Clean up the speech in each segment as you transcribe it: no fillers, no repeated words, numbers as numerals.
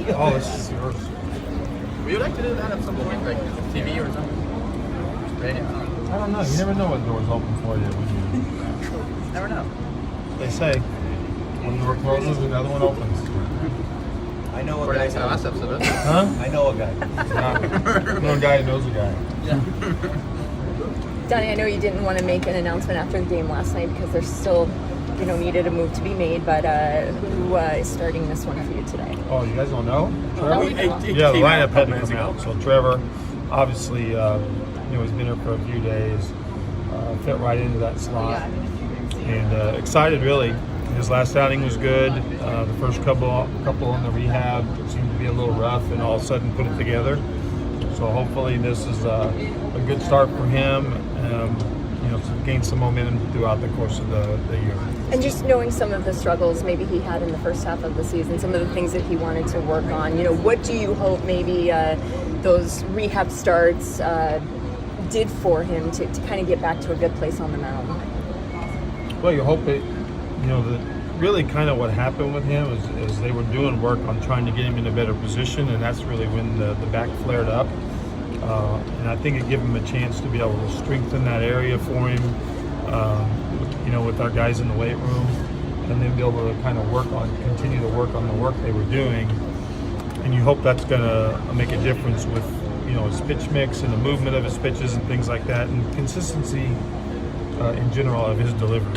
Oh, this is yours. Would you like to do that at some point, like TV or something? Radio? I don't know. You never know what door's open for you when Never know. they say one door closes, another one opens. I know a Or guy. like last episode. Huh? I know a guy. I know a guy who knows a guy. Donnie, I know you didn't want to make an announcement after the game last night because there's still, needed a move to be made, but who is starting this one for you today? Oh, you guys don't know? Trevor? It Yeah, the came out lineup a had couple to minutes come ago. out. So Trevor, obviously, he's been here for a few days, fit right into that slot, and excited really. His last outing was good. The first couple on the rehab seemed to be a little rough, and all of a sudden put it together. So hopefully this is a good start for him. To gain some momentum throughout the course of the year. And just knowing some of the struggles maybe he had in the first half of the season, some of the things that he wanted to work on, what do you hope maybe those rehab starts did for him to kind of get back to a good place on the mound? Well, you hope it, really kind of what happened with him is they were doing work on trying to get him in a better position, and that's really when the back flared up. And I think it gave him a chance to be able to strengthen that area for him, with our guys in the weight room, and then be able to kind of continue to work on the work they were doing. And you hope that's going to make a difference with, his pitch mix and the movement of his pitches and things like that, and consistency in general of his delivery.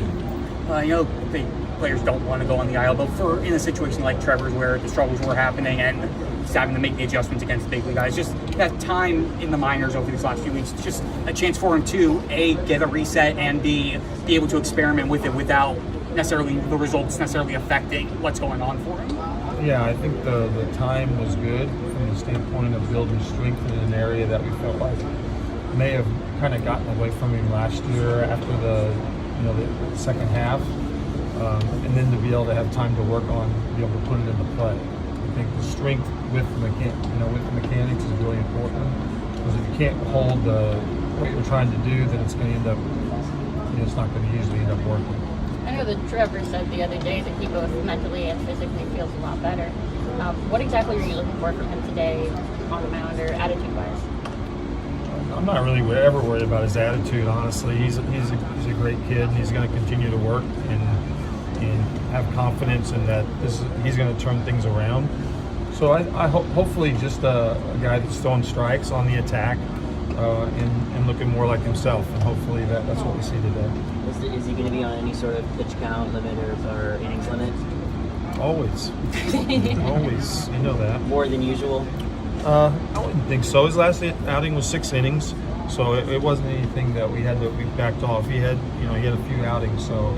The players don't want to go on the aisle, but in a situation like Trevor's where the struggles were happening and he's having to make the adjustments against the big league guys, just that time in the minors over these last few weeks, just a chance for him to A, get a reset, and B, be able to experiment with it without necessarily the results necessarily affecting what's going on for him. Yeah, I think the time was good from the standpoint of building strength in an area that we felt like may have kind of gotten away from him last year after the second half. And then to be able to have time to work on, be able to put it into play. I think the strength with the mechanics is really important, because if you can't hold what you're trying to do, then it's going to end up, it's not going to usually end up working. I know that Trevor said the other day that he both mentally and physically feels a lot better. What exactly are you looking for from him today on the mound or attitude-wise? I'm not really ever worried about his attitude, honestly. He's a great kid, and he's going to continue to work and have confidence in that he's going to turn things around. So I hope, hopefully, just a guy that's throwing strikes on the attack and looking more like himself, and hopefully that's what we see today. Is he going to be on any sort of pitch count limit or innings limit? Always. Always. You know that. More than usual? I wouldn't think so. His last outing was 6 innings, so it wasn't anything that we backed off. He had a few outings, so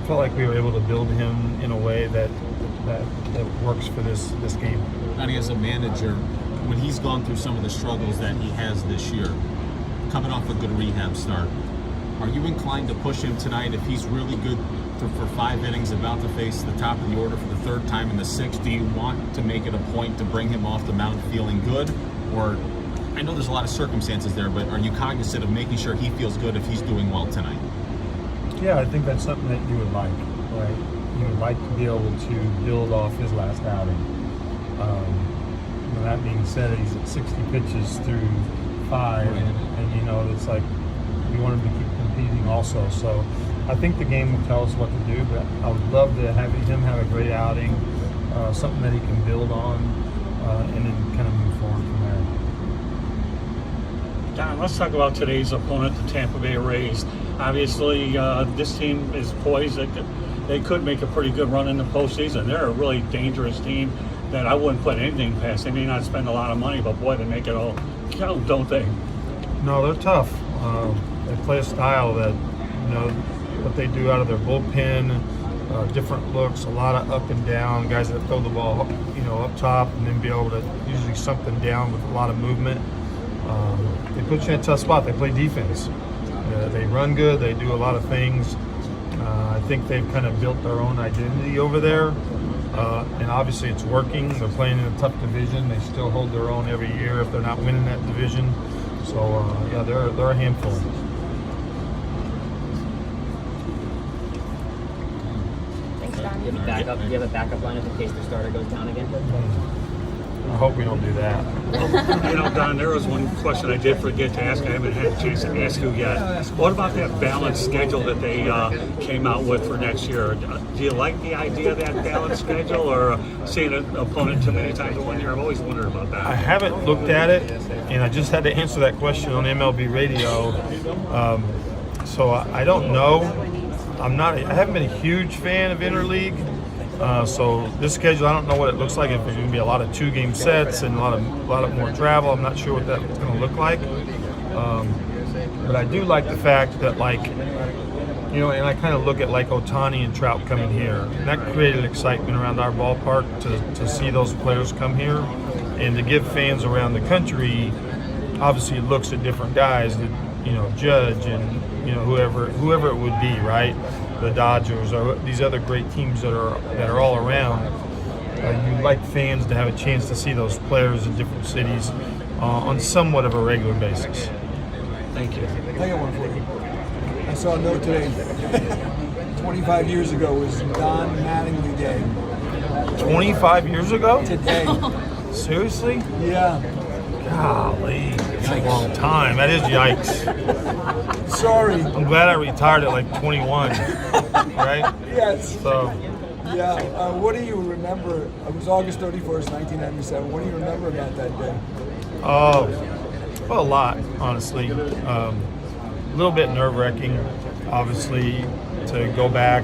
felt like we were able to build him in a way that works for this game. Donnie, as a manager, when he's gone through some of the struggles that he has this year, coming off a good rehab start, are you inclined to push him tonight if he's really good for 5 innings, about to face the top of the order for the 3rd time in the 6th? Do you want to make it a point to bring him off the mound feeling good? Or, I know there's a lot of circumstances there, but are you cognizant of making sure he feels good if he's doing well tonight? Yeah, I think that's something that you would like, right? You would like to be able to build off his last outing. That being said, he's at 60 pitches through 5, and it's like we want him to keep competing also. So I think the game will tell us what to do, but I would love to have him have a great outing, something that he can build on, and then kind of move forward from there. Don, let's talk about today's opponent, the Tampa Bay Rays. Obviously, this team is poised that they could make a pretty good run in the postseason. They're a really dangerous team that I wouldn't put anything past. They may not spend a lot of money, but boy, they make it all count, don't they? No, they're tough. They play a style that, what they do out of their bullpen, different looks, a lot of up and down, guys that throw the ball, up top, and then be able to usually something down with a lot of movement. They put you in a tough spot. They play defense. They run good. They do a lot of things. I think they've kind of built their own identity over there, and obviously it's working. They're playing in a tough division. They still hold their own every year if they're not winning that division. So they're a handful. Thanks, Don. Do you have a backup lineup in case the starter goes down again? I hope we don't do that. You know, Don, there was one question I did forget to ask. I haven't had a chance to ask you yet. What about that balanced schedule that they came out with for next year? Do you like the idea of that balanced schedule, or seeing an opponent too many times in 1 year? I've always wondered about that. I haven't looked at it, and I just had to answer that question on MLB radio. So I don't know. I haven't been a huge fan of interleague. So this schedule, I don't know what it looks like. If there's going to be a lot of 2-game sets and a lot of more travel, I'm not sure what that's going to look like. But I do like the fact that, like, you know, and I kind of look at like Ohtani and Trout coming here, and that created excitement around our ballpark to see those players come here, and to give fans around the country, obviously looks at different guys that, you know, Judge and, you know, whoever it would be, right? The Dodgers or these other great teams that are all around. You'd like fans to have a chance to see those players in different cities on somewhat of a regular basis. Thank you. I got one for you. I saw a note today. 25 years ago was Don Mattingly Day. 25 years ago? Today. Seriously? Yeah. Golly, that's a long time. That is yikes. Sorry. I'm glad I retired at like 21, right? Yes. So, Yeah. What do you remember? It was August 31st, 1997. What do you remember about that day? well, a lot, honestly. A little bit nerve-wracking, obviously, to go back.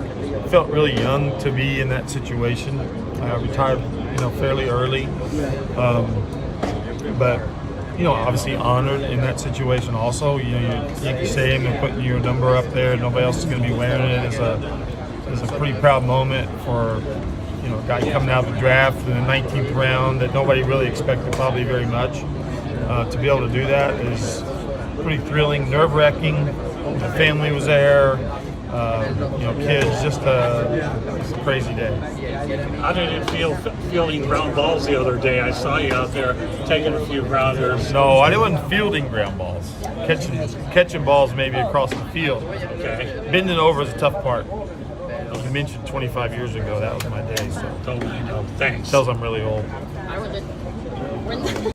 Felt really young to be in that situation. I retired, you know, fairly early. But, you know, obviously honored in that situation also. You know, Yankee Stadium and putting your number up there, nobody else is going to be wearing it is a pretty proud moment for, you know, a guy coming out of the draft in the 19th round that nobody really expected probably very much. To be able to do that is pretty thrilling, nerve-wracking. The family was there, you know, kids, just a crazy day. How did it feel fielding ground balls the other day? I saw you out there taking a few grounders. No, I wasn't fielding ground balls. Catching balls maybe across the field. Okay. Bending over is a tough part. You mentioned 25 years ago, that was my day, so Totally. No, thanks. tells I'm really old. I was